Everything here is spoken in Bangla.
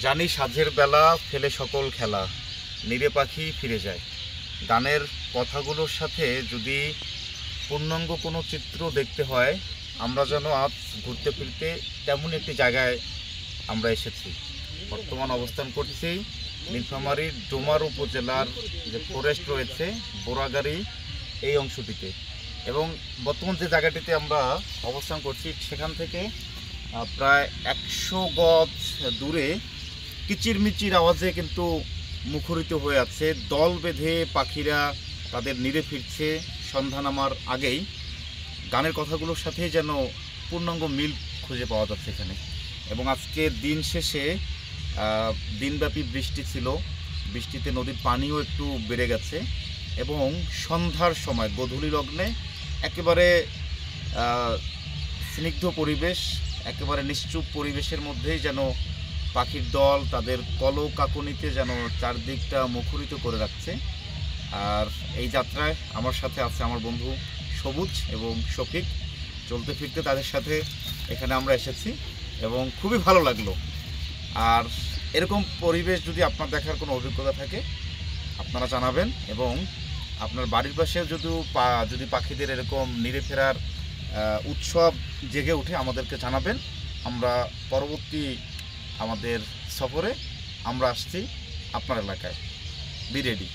জানি সাঁঝের বেলা ফেলে সকল খেলা, নিরে পাখি ফিরে যায়। গানের কথাগুলোর সাথে যদি পূর্ণাঙ্গ কোনো চিত্র দেখতে হয়, আমরা যেন আজ ঘুরতে ফিরতে তেমন একটি জায়গায় আমরা এসেছি। বর্তমান অবস্থান করছি নীলফামারীর ডোমার উপজেলার যে ফরেস্ট রয়েছে বোরাগাড়ি এই অংশটিতে, এবং বর্তমান যে জায়গাটিতে আমরা অবস্থান করছি সেখান থেকে প্রায় 100 গজ দূরে কিচিরমিচির আওয়াজে কিন্তু মুখরিত হয়ে আছে। দল বেঁধে পাখিরা তাদের নিরে ফিরছে সন্ধ্যা নামার আগেই। গানের কথাগুলোর সাথে যেন পূর্ণাঙ্গ মিল খুঁজে পাওয়া যাচ্ছে এখানে। এবং আজকে দিন শেষে দিনব্যাপী বৃষ্টি ছিল, বৃষ্টিতে নদীর পানিও একটু বেড়ে গেছে, এবং সন্ধ্যার সময় গধূলি লগ্নে একেবারে স্নিগ্ধ পরিবেশ, একেবারে নিশ্চুপ পরিবেশের মধ্যেই যেন পাখির দল তাদের কলকাকনিতে যেন চারদিকটা মুখরিত করে রাখছে। আর এই যাত্রায় আমার সাথে আছে আমার বন্ধু সবুজ এবং শফিক। চলতে ফিরতে তাদের সাথে এখানে আমরা এসেছি এবং খুবই ভালো লাগলো। আর এরকম পরিবেশ যদি আপনার দেখার কোনো অভিজ্ঞতা থাকে আপনারা জানাবেন, এবং আপনার বাড়ির পাশে যদি পাখিদের এরকম নিরে ফেরার উৎসব জেগে উঠে আমাদেরকে জানাবেন। আমরা পরবর্তী আমাদের সফরে আমরা আসছি আপনার এলাকায়। Be ready.